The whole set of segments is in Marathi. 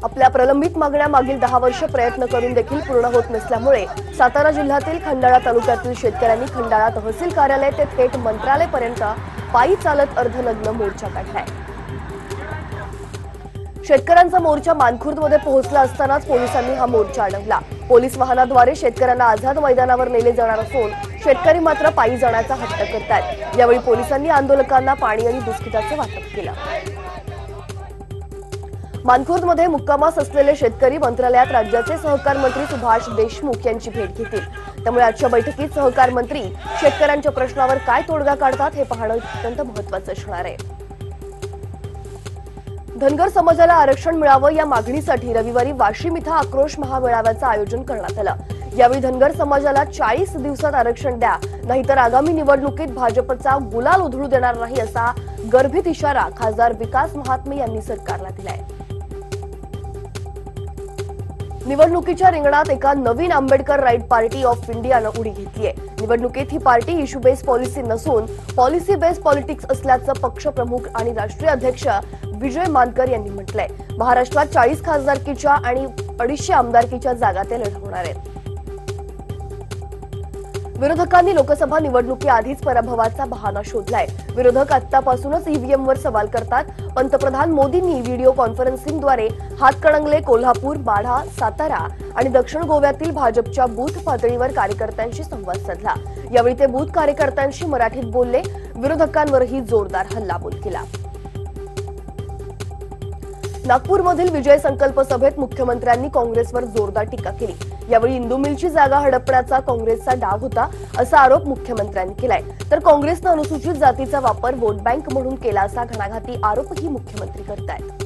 आपल्या प्रलंबित मागण्या मागील 10 वर्ष प्रयत्न करून देखील पूर्ण होत नसल्यामुळे सातारा जिल्ह्यातील खंडाळा तालुक्यातील शेतकऱ्यांनी खंडाळा तहसील कार्यालय ते थेट मंत्रालयापर्यंत पायी चालत अर्धनग्न मोर्चा काढलाय। शेतकऱ्यांचा मोर्चा मानखुर्दमध्ये पोहोचला असतानाच पोलिसांनी हा मोर्चा अडवला। पोलीस वाहनाद्वारे शेतकऱ्यांना आझाद मैदानावर नेले जाणार असून शेतकरी मात्र पायी जाण्याचा हट्ट करतात। यावेळी पोलिसांनी आंदोलकांना पाणी आणि बिस्किटाचे वाटप केलं। मानखुर्दमध्ये मुक्कामास असलेले शेतकरी मंत्रालयात राज्याचे सहकार मंत्री सुभाष देशमुख यांची भेट घेतील। त्यामुळे आजच्या बैठकीत सहकार मंत्री शेतकऱ्यांच्या प्रश्नावर काय तोडगा काढतात हे पाहणं अत्यंत महत्त्वाचं असणार आहे। धनगर समाजाला आरक्षण मिळावं या मागणीसाठी रविवारी वाशिम इथं आक्रोश महामेळाव्याचं आयोजन करण्यात आलं। यावेळी धनगर समाजाला 40 दिवसात आरक्षण द्या, नाहीतर आगामी निवडणुकीत भाजपचा गुलाल उधळू देणार नाही असा गर्भित इशारा खासदार विकास महात्मे यांनी सरकारला दिलाय। निवडणुकीच्या रिंगणात एका नवीन आंबेडकर राईट पार्टी ऑफ इंडियानं उडी घेतलीय। निवडणुकीत ही पार्टी इश्यू बेस्ड पॉलिसी नसून पॉलिसी बेस्ड पॉलिटिक्स असल्याचं पक्षप्रमुख आणि राष्ट्रीय अध्यक्ष विजय मानकर यांनी म्हटलंय। महाराष्ट्रात 40 खासदारकीच्या आणि 250 आमदारकीच्या जागा ते लढवणार आहेत। विरोधकांनी लोकसभा निवडणुकीआधीच पराभवाचा बहाणा शोधलाय। विरोधक आतापासूनच ईव्हीएमवर सवाल करतात। पंतप्रधान मोदींनी व्हिडिओ कॉन्फरन्सिंगद्वारे हातकणंगले, कोल्हापूर, माढा, सातारा आणि दक्षिण गोव्यातील भाजपच्या बूथ पातळीवर कार्यकर्त्यांशी संवाद साधला। यावेळी ते बूथ कार्यकर्त्यांशी मराठीत बोलले। विरोधकांवरही जोरदार हल्लाबोल केला। नागपूरमधील विजय संकल्प सभेत मुख्यमंत्र्यांनी काँग्रेसवर जोरदार टीका केली। यावेळी इंदू मिलची जागा हडपण्याचा काँग्रेसचा डाव होता असा आरोप मुख्यमंत्र्यांनी केलाय। तर काँग्रेसनं अनुसूचित जातीचा वापर वोट बँक म्हणून केला असा घणाघाती आरोपही मुख्यमंत्री करतायत।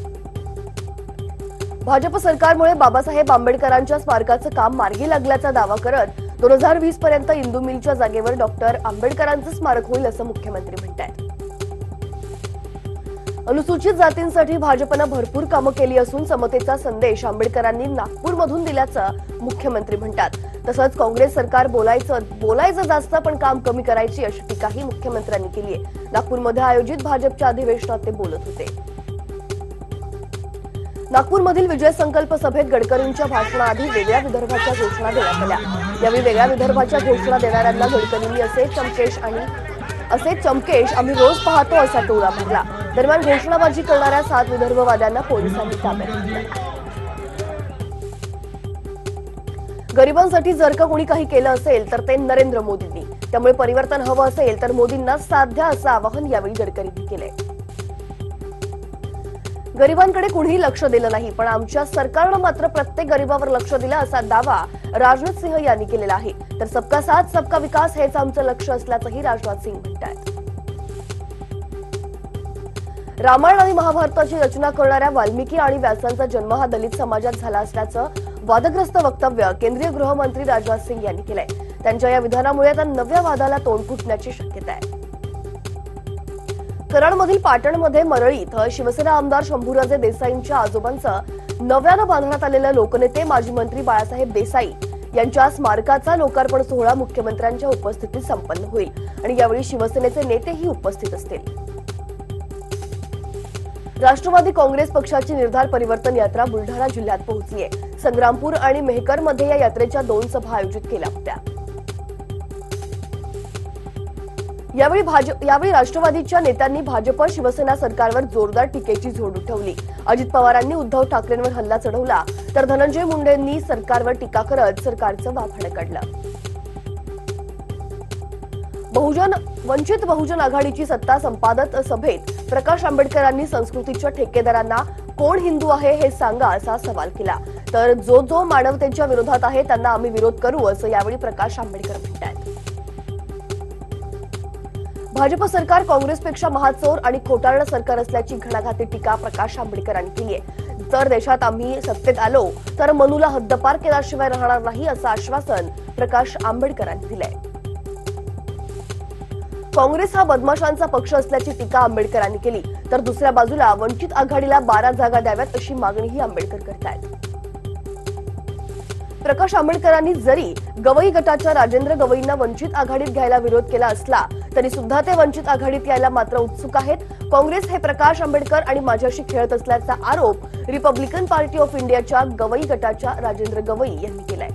भाजप सरकारमुळे बाबासाहेब आंबेडकरांच्या स्मारकाचं काम मार्गी लागल्याचा दावा करत 2020 पर्यंत इंदू मिलच्या जागेवर डॉक्टर आंबेडकरांचं स्मारक होईल असं मुख्यमंत्री म्हणतायत। अनुसूचित जातींसाठी भाजपनं भरपूर कामं केली असून समतेचा संदेश आंबेडकरांनी नागपूरमधून दिल्याचं मुख्यमंत्री म्हणतात। तसंच काँग्रेस सरकार बोलायचं जास्त पण काम कमी करायची अशी टीकाही मुख्यमंत्र्यांनी केली आहे। नागपूरमध्ये आयोजित भाजपच्या अधिवेशनात ते बोलत होते। नागपूरमधील विजय संकल्प सभेत गडकरींच्या भाषणाआधी वेगळ्या विदर्भाच्या घोषणा देण्यात आल्या। यावेळी वेगळ्या विदर्भाच्या घोषणा देणाऱ्यांना गडकरींनी असे चमकेश आम्ही रोज पाहतो असा टोला मारला। दरम्यान घोषणाबाजी करणाऱ्या 7 विदर्भवाद्यांना पोलिसांनी ताब्यात घेतलं। गरिबांसाठी जर का कोणी काही केलं असेल तर ते नरेंद्र मोदींनी। त्यामुळे परिवर्तन हवं असेल तर मोदींना साथ द्या असं आवाहन यावेळी गडकरींनी केलंय। गरिबांकडे कुणीही लक्ष दिलं नाही, पण आमच्या सरकारनं मात्र प्रत्येक गरिबावर लक्ष दिलं असा दावा राजनाथ सिंह यांनी केलेला आहे। तर सबका साथ सबका विकास हेच आमचं लक्ष असल्याचंही राजनाथ सिंह म्हणतात। रामायण आणि महाभारताची रचना करणाऱ्या वाल्मिकी आणि व्यासांचा जन्म हा दलित समाजात झाला असल्याचं वादग्रस्त वक्तव्य केंद्रीय गृहमंत्री राजनाथ सिंह यांनी केलंय। त्यांच्या या विधानामुळे आता नव्या वादाला तोंड फुटण्याची शक्यता आहे। कराडमधील पाटणमध्ये मरळी इथं शिवसेना आमदार शंभूराजे देसाईंच्या आजोबांचं नव्यानं बांधण्यात आलेलं लोकनेते माजी मंत्री बाळासाहेब देसाई यांच्या स्मारकाचा लोकार्पण सोहळा मुख्यमंत्र्यांच्या उपस्थितीत संपन्न होईल आणि यावेळी शिवसेनेचे नेतेही उपस्थित असतील। राष्ट्रवादी काँग्रेस पक्षाची निर्धार परिवर्तन यात्रा बुलढाणा जिल्ह्यात पोहोचली आहे। संग्रामपूर आणि मेहकरमध्ये या यात्रेच्या 2 सभा आयोजित केल्या होत्या। यावेळी राष्ट्रवादीच्या नेत्यांनी भाजप शिवसेना सरकारवर जोरदार टीकेची झोड उठवली। अजित पवारांनी उद्धव ठाकरेंवर हल्ला चढवला तर धनंजय मुंडेंनी सरकारवर टीका करत सरकारचं वाभाडं काढलं। वंचित बहुजन आघाडीची सत्ता संपादक सभेत प्रकाश आंबेडकरांनी संस्कृतीच्या ठेकेदारांना कोण हिंदू आहे हे सांगा असा सवाल केला। तर जो मानवतेच्या विरोधात आहे त्यांना आम्ही विरोध करू असं यावेळी प्रकाश आंबेडकर म्हणतात। भाजप सरकार काँग्रेसपेक्षा महाचोर आणि खोटारडं सरकार असल्याची घणाघाती टीका प्रकाश आंबेडकरांनी केली आहे। जर देशात आम्ही सत्तेत आलो तर मनूला हद्दपार केल्याशिवाय राहणार नाही असं आश्वासन प्रकाश आंबेडकरांनी दिलंय। काँग्रेस हा बदमाशांचा पक्ष असल्याची टीका आंबेडकरांनी केली। तर दुसऱ्या बाजूला वंचित आघाडीला 12 जागा द्याव्यात अशी मागणीही आंबेडकर करतायत। प्रकाश आंबेडकरांनी जरी गवई गटाच्या राजेंद्र गवईंना वंचित आघाडीत घ्यायला विरोध केला असला तरी सुद्धा ते वंचित आघाडीत यायला मात्र उत्सुक आहेत. काँग्रेस हे प्रकाश आंबेडकर आणि माझ्याशी खेळत असल्याचा आरोप रिपब्लिकन पार्टी ऑफ इंडियाच्या गवई गटाच्या राजेंद्र गवई यांनी केलाय.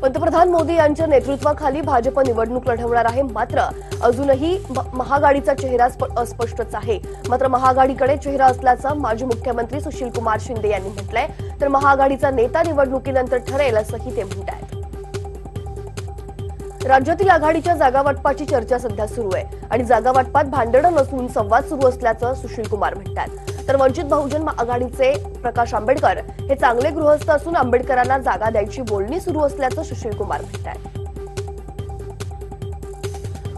पंतप्रधान मोदी यांच्या नेतृत्वाखाली भाजप निवडणूक लढवणार आहे. मात्र अजूनही महाआघाडीचा चेहरा अस्पष्टच आहे. मात्र महाआघाडीकडे चेहरा असल्याचं माजी मुख्यमंत्री सुशीलकुमार शिंदे यांनी म्हटलंय. तर महाआघाडीचा नेता निवडणुकीनंतर ठरेल असंही ते म्हणतायत. राज्यातील आघाडीच्या जागावाटपाची चर्चा सध्या सुरू आहे आणि जागावाटपात भांडणं नसून संवाद सुरू असल्याचं सुशीलकुमार म्हणतात. तर वंचित बहुजन आघाडीचे प्रकाश आंबेडकर हे चांगले गृहस्थ असून आंबेडकरांना जागा द्यायची बोलणी सुरू असल्याचं सुशीलकुमार म्हणतात.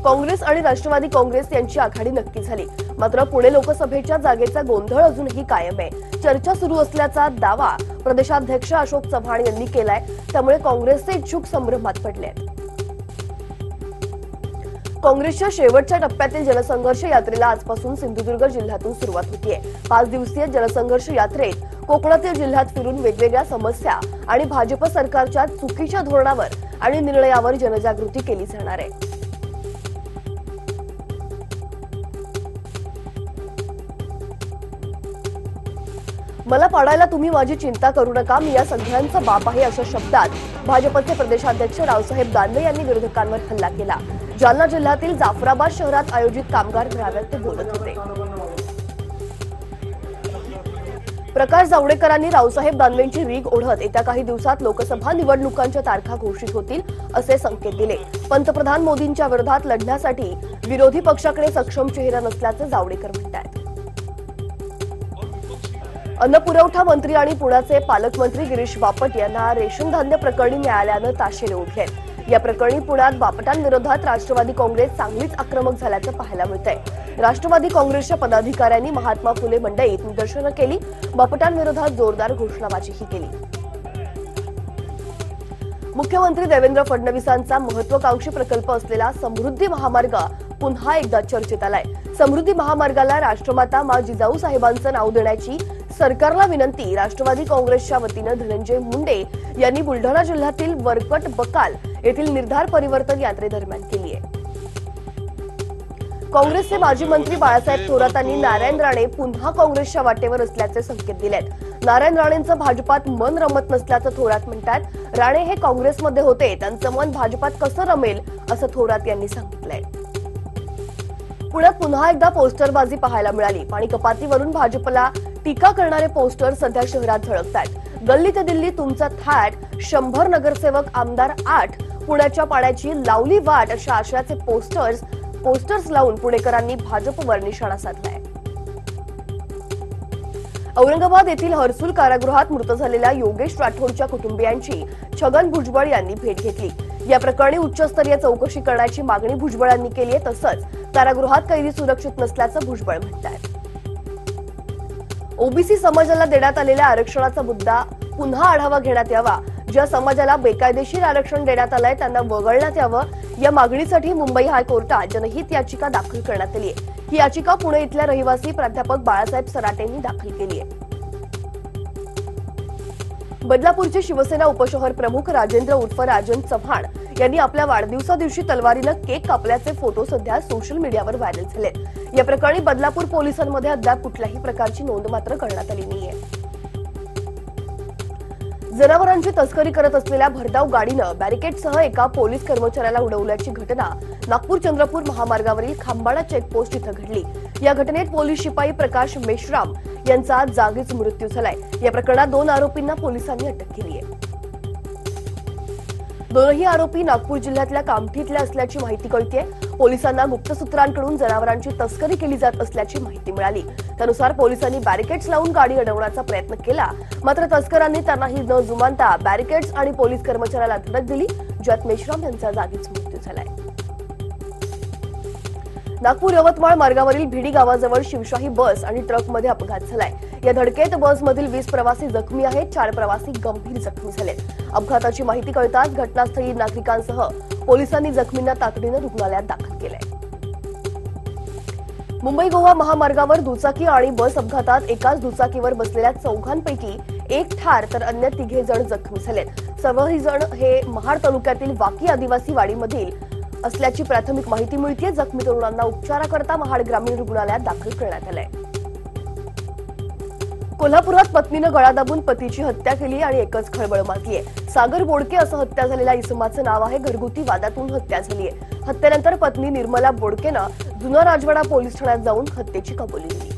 काँग्रेस आणि राष्ट्रवादी काँग्रेस यांची आघाडी नक्की झाली. मात्र पुणे लोकसभेच्या जागेचा गोंधळ अजूनही कायम आहे. चर्चा सुरू असल्याचा दावा प्रदेशाध्यक्ष अशोक चव्हाण यांनी केलाय. त्यामुळे काँग्रेसचे इच्छुक संभ्रमात पडले आहेत. काँग्रेसच्या शेवटच्या टप्प्यातील जनसंघर्ष यात्रेला आजपासून सिंधुदुर्ग जिल्ह्यातून सुरुवात होतीये. 5 दिवसीय जनसंघर्ष यात्रेत कोकणातील जिल्ह्यात फिरून वेगवेगळ्या समस्या आणि भाजप सरकारच्या चुकीच्या धोरणावर आणि निर्णयावर जनजागृती केली जाणार आहे. मला पाडायला तुम्ही माझी चिंता करू नका, मी या सगळ्यांचा बाप आहे, अशा शब्दात भाजपचे प्रदेशाध्यक्ष रावसाहेब दानवे यांनी विरोधकांवर हल्ला केला. जालना जिल्ह्यातील जाफराबाद शहरात आयोजित कामगार मेळाव्यात ते बोलत होते. प्रकाश जावडेकरांनी रावसाहेब दानवेंची रीग ओढत येत्या काही दिवसात लोकसभा निवडणुकांच्या तारखा घोषित होतील असे संकेत दिले. पंतप्रधान मोदींच्या विरोधात लढण्यासाठी विरोधी पक्षाकडे सक्षम चेहरा नसल्याचं जावडेकर म्हणतात. अन्न पुरवठा मंत्री आणि पुण्याचे पालकमंत्री गिरीश बापट यांना रेशन धान्य प्रकरणी न्यायालयानं ताशेरे ओढले. या प्रकरणी पुण्यात बापटांविरोधात राष्ट्रवादी काँग्रेस चांगलीच आक्रमक झाल्याचं पाहायला मिळतंय. राष्ट्रवादी काँग्रेसच्या पदाधिकाऱ्यांनी महात्मा फुले मंडईत निदर्शनं केली. बापटांविरोधात जोरदार घोषणाबाजीही केली. मुख्यमंत्री देवेंद्र फडणवीसांचा महत्वाकांक्षी प्रकल्प असलेला समृद्धी महामार्ग पुन्हा एकदा चर्चेत आलाय. समृद्धी महामार्गाला राष्ट्रमाता मा जिजाऊ साहेबांचं नाव देण्याची सरकारला विनंती राष्ट्रवादी काँग्रेसच्या वतीनं धनंजय मुंडे यांनी बुलढाणा जिल्ह्यातील वरकट बकाल येथील निर्धार परिवर्तन यात्रेदरम्यान केली आहे. काँग्रेसचे माजी मंत्री बाळासाहेब थोरातांनी नारायण राणे पुन्हा काँग्रेसच्या वाटेवर असल्याचे संकेत दिलेत. नारायण राणेंचं भाजपात मन रमत नसल्याचं थोरात म्हणतात. राणे हे काँग्रेसमध्ये होते, त्यांचं मन भाजपात कसं रमेल असं थोरात यांनी सांगितलंय. पुण्यात पुन्हा एकदा पोस्टरबाजी पाहायला मिळाली. पाणी कपातीवरून भाजपला टीका करणारे पोस्टर सध्या शहरात झळकतात. गल्ली ते दिल्ली तुमचा थाट, 100 नगरसेवक आमदार 8, पुण्याच्या पाण्याची लावली वाट अशा आशयाचे पोस्टर्स लावून पुणेकरांनी भाजपवर निशाणा साधलाय. औरंगाबाद येथील हर्सुल कारागृहात मृत झालेल्या योगेश राठोडच्या कुटुंबियांची छगन भुजबळ यांनी भेट घेतली. या प्रकरणी उच्चस्तरीय चौकशी करण्याची मागणी भुजबळ यांनी केली आहे. तसंच कारागृहात कैदी सुरक्षित नसल्याचं भुजबळ म्हणतात. ओबीसी समाजाला देण्यात आलेल्या आरक्षणाचा मुद्दा पुन्हा आढावा घेण्यात यावा. ज्या समाजाला बेकायदेशीर आरक्षण देण्यात आलंय त्यांना वगळण्यात यावं. या मागणीसाठी मुंबई हायकोर्टात जनहित याचिका दाखल करण्यात आली आहे. ही याचिका पुणे इथल्या रहिवासी प्राध्यापक बाळासाहेब सराटेंनी दाखल केली आहे. बदलापूरचे शिवसेना उपशहर प्रमुख राजेंद्र उर्फ राजन चव्हाण यांनी आपल्या वाढदिवसा दिवशी तलवारीनं केक कापल्याचे फोटो सध्या सोशल मीडियावर व्हायरल झालेत. या प्रकरणी बदलापूर पोलिसांमध्ये अद्याप कुठल्याही प्रकारची नोंद मात्र करण्यात आली नाहीये. जनावरांची तस्करी करत असलेल्या भरधाव गाडीनं बॅरिकेडसह एका पोलीस कर्मचाऱ्याला उडवल्याची घटना नागपूर चंद्रपूर महामार्गावरील खांबाडा चेकपोस्ट इथं घडली. या घटनेत पोलीस शिपाई प्रकाश मेश्राम यांचा जागीच मृत्यू झालाय. या प्रकरणात 2 आरोपींना पोलिसांनी अटक केली आहे. दोनही आरोपी नागपूर जिल्ह्यातल्या कामठीतले असल्याची माहिती कळतेय. पोलिसांना गुप्त सूत्रांकडून जनावरांची तस्करी केली जात असल्याची माहिती मिळाली. त्यानुसार पोलिसांनी बॅरिकेड्स लावून गाडी अडवण्याचा प्रयत्न केला. मात्र तस्करांनी त्यांनाही न जुमानता बॅरिकेड्स आणि पोलीस कर्मचाऱ्याला धडक दिली, ज्यात मेश्राम यांचा जागीच मृत्यू झालाय. नागपूर यवतमाळ मार्गावरील भिडी गावाजवळ शिवशाही बस आणि ट्रकमध्ये अपघात झालाय. या धडकेत बसमधील 20 प्रवासी जखमी आहेत. 4 प्रवासी गंभीर जखमी झालेत. अपघाताची माहिती कळताच घटनास्थळी नागरिकांसह पोलिसांनी जखमींना तातडीनं रुग्णालयात दाखल केलंय. मुंबई गोवा महामार्गावर दुचाकी आणि बस अपघातात एकाच दुचाकीवर बसलेल्या 4 एक ठार तर अन्य 3 जण जखमी झालेत. सर्वही जण हे महाड तालुक्यातील वाकी आदिवासी वाडीमधील असल्याची प्राथमिक माहिती मिळते। जखमी तरुणांना उपचाराकरता महाड ग्रामीण रुग्णालयात दाखल करण्यात आले। कोल्हापुरात पत्नीनं गळा दाबून पतीची हत्या केली आणि एकच खळबळ माजलीये। सागर बोडके असं हत्या झालेल्या इसमाचं नाव आहे। घरगुती वादातून हत्या झालीय। हत्येनंतर पत्नी निर्मला बोडकेनं जुना राजवाडा पोलीस ठाण्यात जाऊन हत्येची कबुली दिली।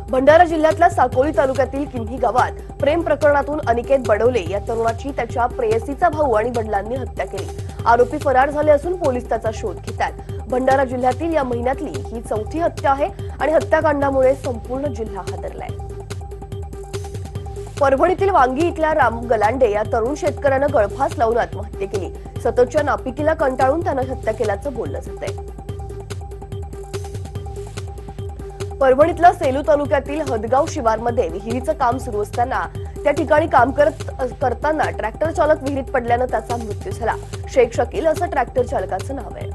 भंडारा जिल्ह्यातल्या साकोली तालुक्यातील किन्ही गावात प्रेम प्रकरणातून अनिकेत बडवले या तरुणाची त्याच्या प्रेयसीचा भाऊ आणि वडिलांनी हत्या केली। आरोपी फरार झाले असून पोलीस त्याचा शोध घेतात। भंडारा जिल्ह्यातील या महिन्यातली ही चौथी हत्या आहे आणि हत्याकांडामुळे संपूर्ण जिल्हा हादरलाय। परभणीतील वांगी इथल्या राम गलांडे या तरुण शेतकऱ्यानं गळफास लावून आत्महत्या केली। सततच्या नापिकीला कंटाळून त्यानं हत्या केल्याचं बोललं जातंय। परभणीतल्या सेलू तालुक्यातील हदगाव शिवारमध्ये विहिरीचं काम सुरू असताना त्या ठिकाणी काम करताना ट्रॅक्टर चालक विहिरीत पडल्यानं त्याचा मृत्यू झाला। शेख शकील असं ट्रॅक्टर चालकाचं नाव आहे।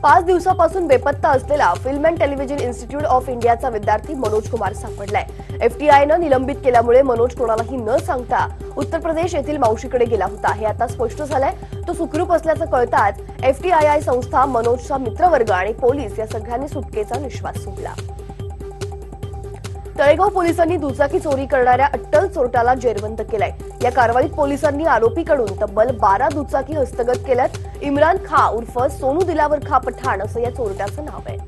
5 दिवसापासून बेपत्ता असलेला film and television institute of इंडियाचा विद्यार्थी मनोज कुमार सापडलाय। एफटीआयनं निलंबित केल्यामुळे मनोज कोणालाही न सांगता उत्तर प्रदेश येथील मावशीकडे गेला होता। हे आता स्पष्ट झालंय। तो सुखरूप असल्याचं कळताच एफटीआय संस्था, मनोजचा मित्रवर्ग आणि पोलीस या सगळ्यांनी सुटकेचा निश्वास सोडला। तळेगाव पोलिसांनी दुचाकी चोरी करणाऱ्या अट्टल चोरट्याला जेरबंद केलाय। या कारवाईत पोलिसांनी आरोपीकडून तब्बल 12 दुचाकी हस्तगत केल्यात। इम्रान खा उर्फ सोनू दिलावर खा पठाण असं या चोरट्याचं नाव आहे।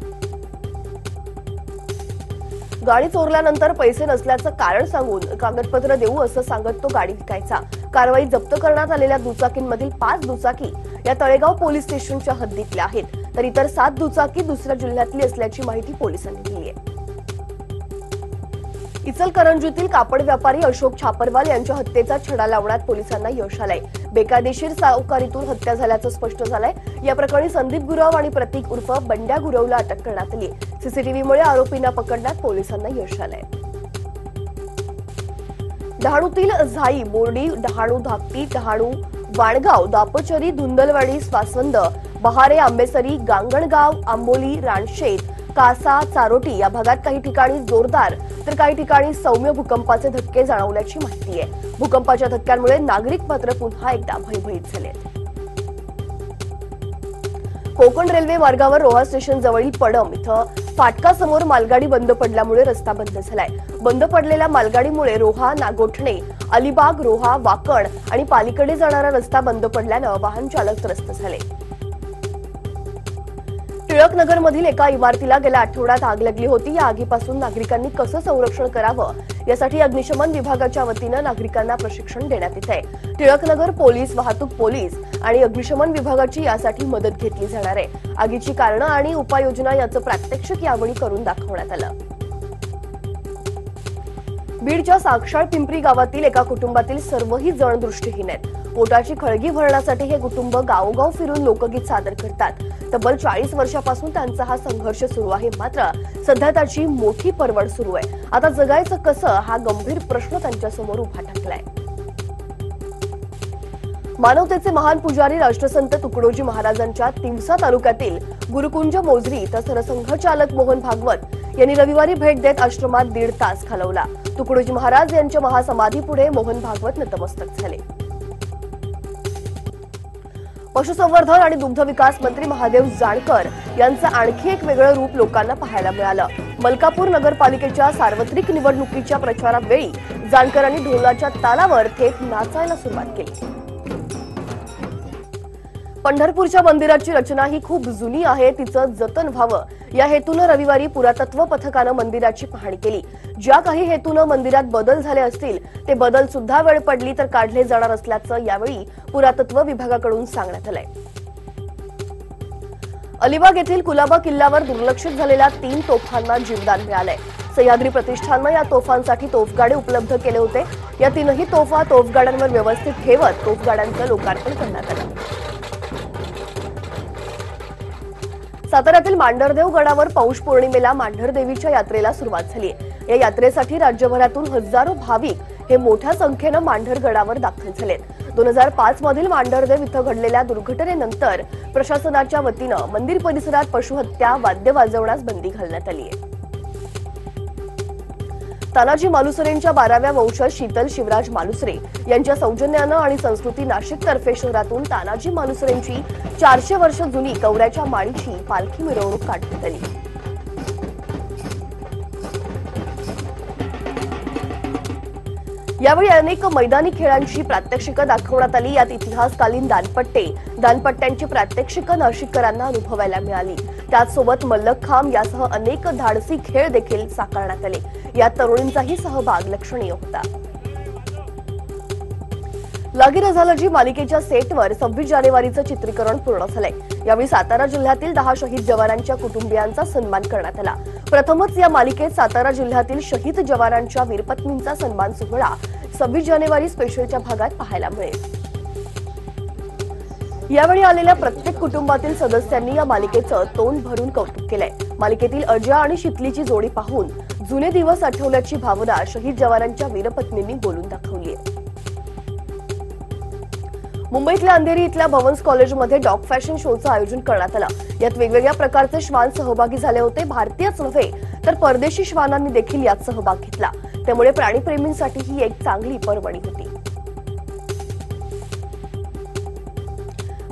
गाडी चोरल्यानंतर पैसे नसल्याचं कारण सांगून कागदपत्र देऊ असं सांगत तो गाडी विकायचा। कारवाईत जप्त करण्यात आलेल्या दुचाकींमधील 5 दुचाकी या तळेगाव पोलीस स्टेशनच्या हद्दीतल्या आहेत, तर इतर 7 दुचाकी दुसऱ्या जिल्ह्यातली असल्याची माहिती पोलिसांनी दिली आहे। इचलकरंजीतील कापड व्यापारी अशोक छापरवाल यांच्या हत्येचा छडा लावण्यात पोलिसांना यश आलंय। बेकायदेशीर सावकारीतून हत्या झाल्याचं स्पष्ट झालंय। या प्रकरणी संदीप गुरव आणि प्रतीक उर्फ बंड्या गुरवला अटक करण्यात आली। सीसीटीव्हीमुळे आरोपींना पकडण्यात पोलिसांना यश आलंय। डहाणूतील झाई, बोर्डी, डहाणू धाकटी, डहाणू वाणगाव, दापचरी, धुंदलवाडी, स्वासवंद, बहारे, आंबेसरी, गांगणगाव, आंबोली, रानशेत, कासा, चारोटी या भागात काही ठिकाणी जोरदार तर काही ठिकाणी सौम्य भूकंपाचे धक्के जाणवल्याची माहिती आहे। भूकंपाच्या धक्क्यांमुळे नागरिक मात्र पुन्हा एकदा भयभीत झाले। कोकण रेल्वे मार्गावर रोहा स्टेशन जवळील पडम इथं फाटकासमोर मालगाडी बंद पडल्यामुळे रस्ता बंद झालाय। बंद पडलेल्या मालगाडीमुळे रोहा, नागोठणे, अलिबाग, रोहा, वाकण आणि पालीकडे जाणारा रस्ता बंद पडल्यानं वाहन चालक त्रस्त झाले। टिळकनगरमधील एका इमारतीला गेल्या आठवड्यात आग लागली होती। या आगीपासून नागरिकांनी कसं संरक्षण करावं यासाठी अग्निशमन विभागाच्या वतीनं नागरिकांना प्रशिक्षण देण्यात येत आहे। टिळकनगर पोलीस, वाहतूक पोलीस आणि अग्निशमन विभागाची यासाठी मदत घेतली जाणार आहे। आगीची कारणं आणि उपाययोजना याचं प्रात्यक्षिक यावेळी करून दाखवण्यात आलं। बीडच्या साक्षाळ पिंपरी गावातील एका कुटुंबातील सर्वही जण दृष्टीहीन आहेत। पोटाची खळगी भरण्यासाठी हे कुटुंब गावोगाव फिरून लोकगीत सादर करतात। तब्बल 40 वर्षापासून त्यांचा हा संघर्ष सुरू आहे। मात्र सध्या त्याची मोठी परवड सुरू आहे। आता जगायचं कसं हा गंभीर प्रश्न त्यांच्यासमोर उभा ठाकलाय। मानवतेचे महान पुजारी राष्ट्रसंत तुकडोजी महाराजांच्या तिवसा तालुक्यातील गुरुकुंज मोजरी इथं सरसंघचालक मोहन भागवत यांनी रविवारी भेट देत आश्रमात 1.5 तास घालवला। तुकडोजी महाराज यांच्या महासमाधीपुढे मोहन भागवत नतमस्तक झाले। पशुसंवर्धन आणि दुग्ध विकास मंत्री महादेव जानकर यांचं आणखी एक वेगळं रूप लोकांना पाहायला मिळालं। मलकापूर नगरपालिकेच्या सार्वत्रिक निवडणुकीच्या प्रचारावेळी जानकरांनी ढोलाच्या तालावर थेट नाचायला सुरुवात केली। पंढरपूरच्या मंदिराची रचना ही खूप जुनी आहे, तिचं जतन व्हावं या हेतूनं रविवारी पुरातत्व पथकानं मंदिराची पाहणी केली। ज्या काही हेतूनं मंदिरात बदल झाले असतील ते बदल सुद्धा वेळ पडली तर काढले जाणार असल्याचं यावेळी पुरातत्व विभागाकडून सांगण्यात आलंय। अलिबाग येथील कुलाबा किल्ल्यावर दुर्लक्षित झालेल्या 3 तोफांना जीवदान मिळालंय। सह्याद्री प्रतिष्ठाननं या तोफांसाठी तोफगाडे उपलब्ध केले होते। या 3ही तोफा तोफगाड्यांवर व्यवस्थित ठेवत तोफगाड्यांचं लोकार्पण करण्यात आलं। साताऱ्यातील मांढरदेव गडावर पौष पौर्णिमेला मांढरदेवीच्या यात्रेला सुरुवात झाली। या यात्रेसाठी राज्यभरातून हजारो भाविक हे मोठ्या संख्येनं मांढरगडावर दाखल झालेत। 2005 मधील मांढरदेव इथं घडलेल्या दुर्घटनेनंतर प्रशासनाच्या वतीनं मंदिर परिसरात पशुहत्या, वाद्य वाजवण्यास बंदी घालण्यात आली आहे। तानाजी मालुसरेंच्या 12व्या वंशज शीतल शिवराज मालुसरे यांच्या सौजन्यानं आणि संस्कृती नाशिकतर्फे शहरातून तानाजी मालुसरेंची 400 वर्ष जुनी कवऱ्याच्या माळीची पालखी मिरवणूक काढण्यात आली। यावेळी अनेक मैदानी खेळांची प्रात्यक्षिकं दाखवण्यात आली। यात इतिहासकालीन दानपट्ट्यांची प्रात्यक्षिकं नाशिककरांना अनुभवायला मिळाली। त्याचसोबत मल्लखांब यासह अनेक धाडसी खेळ देखील साकारण्यात आले। यात तरुणींचाही सहभाग लक्षणीय होता। लागी न झालं जी मालिकेच्या सेटवर 26 जानेवारीचं चित्रीकरण पूर्ण झालंय। यावेळी सातारा जिल्ह्यातील 10 शहीद जवानांच्या कुटुंबियांचा सन्मान करण्यात आला। प्रथमच या मालिकेत सातारा जिल्ह्यातील शहीद जवानांच्या वीरपत्नींचा सन्मान सोहळा 26 जानेवारी स्पेशलच्या भागात पाहायला मिळेल। यावेळी आलेल्या प्रत्येक कुटुंबातील सदस्यांनी या मालिकेचं तोंड भरून कौतुक केलंय। मालिकेतील अजय आणि शीतलीची जोडी पाहून जुने दिवस आठवल्याची भावना शहीद जवानांच्या वीरपत्नींनी बोलून दाखवली आहे। मुंबईतल्या अंधेरी इथल्या भवन्स कॉलेजमध्ये डॉग फॅशन शोचं आयोजन करण्यात आलं। यात वेगवेगळ्या प्रकारचे श्वान सहभागी झाले होते। भारतीयच नव्हे तर परदेशी श्वानांनी देखील यात सहभाग घेतला। त्यामुळे प्राणीप्रेमींसाठी ही एक चांगली पर्वणी होती।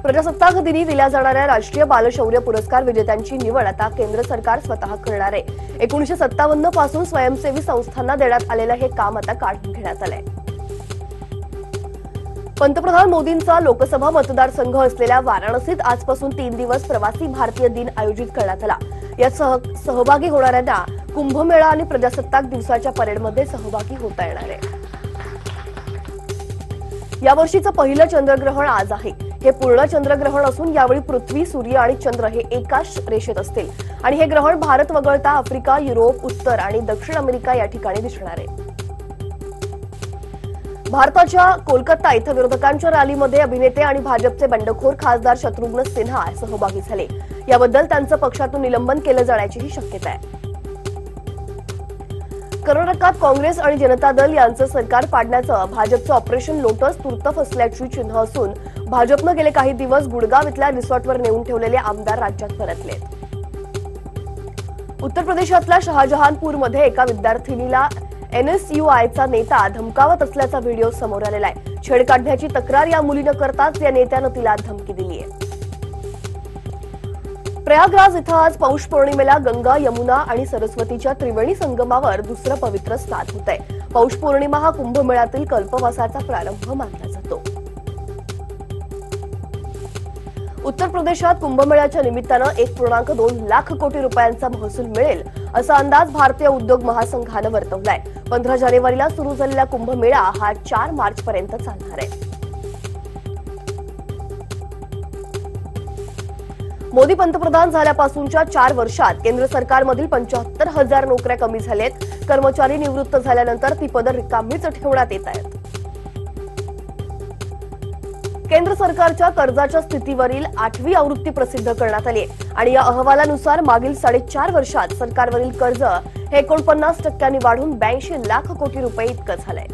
प्रजासत्ताक दिनी दिल्या जाणाऱ्या राष्ट्रीय बालशौर्य पुरस्कार विजेत्यांची निवड आता केंद्र सरकार स्वतः करणार आहे। 1957 पासून स्वयंसेवी संस्थांना देण्यात आलेलं हे काम आता काढून घेण्यात आलंय। पंतप्रधान मोदींचा लोकसभा मतदारसंघ असलेल्या वाराणसीत आजपासून 3 दिवस प्रवासी भारतीय दिन आयोजित करण्यात आला। यात सहभागी होणाऱ्यांना कुंभमेळा आणि प्रजासत्ताक दिवसाच्या परेडमध्ये सहभागी होता येणार आहे। यावर्षीचं पहिलं चंद्रग्रहण आज आहे। हे पूर्ण चंद्रग्रहण असून यावेळी पृथ्वी, सूर्य आणि चंद्र हे एकाच रेषेत असतील आणि हे ग्रहण भारत वगळता आफ्रिका, युरोप, उत्तर आणि दक्षिण अमेरिका या ठिकाणी दिसणार आहे। भारताच्या कोलकाता इथं विरोधकांच्या रॅलीमध्ये अभिनेते आणि भाजपचे बंडखोर खासदार शत्रुघ्न सिन्हा सहभागी झाले। याबद्दल त्यांचं पक्षातून निलंबन केलं जाण्याचीही शक्यता आहे। कर्नाटकात काँग्रेस आणि जनता दल यांचं सरकार पाडण्याचं भाजपचं ऑपरेशन लोटस तूर्त फसल्याची चिन्ह असून भाजपनं गेले काही दिवस गुडगाव इथल्या रिसॉर्टवर नेऊन ठेवलेले आमदार राज्यात परतले। उत्तर प्रदेशातल्या शहाजहानपूरमध्ये एका विद्यार्थिनीला एनएसयूआयचा नेता धमकावत असल्याचा व्हिडिओ समोर आलेला आहे। छेड काढण्याची तक्रार या मुलीनं करताच या नेत्यानं तिला धमकी दिली आहे। प्रयागराज इथं आज पौष पौर्णिमेला गंगा, यमुना आणि सरस्वतीच्या त्रिवेणी संगमावर दुसरं पवित्र स्नान होत आहे। पौष पौर्णिमा हा कुंभमेळ्यातील कल्पवासाचा प्रारंभ मानला जातो। उत्तर प्रदेशात कुंभमेळ्याच्या निमित्तानं 1.2 लाख कोटी रुपयांचा महसूल मिळेल असा अंदाज भारतीय उद्योग महासंघानं वर्तवलाय। 15 जानेवारीला सुरू झालेला कुंभमेळा हा 4 मार्चपर्यंत चालणार आहे। मोदी पंतप्रधान झाल्यापासूनच्या 4 वर्षात केंद्र सरकारमधील 75,000 नोकऱ्या कमी झाल्यात। कर्मचारी निवृत्त झाल्यानंतर ती पदं रिकामीच ठेवण्यात येत आहेत। केंद्र सरकारच्या कर्जाच्या स्थितीवरील 8वी आवृत्ती प्रसिद्ध करण्यात आली आहे आणि या अहवालानुसार मागील 4.5 वर्षात सरकारवरील कर्ज हे 49% वाढून 82 लाख कोटी रुपये इतकं झालंय।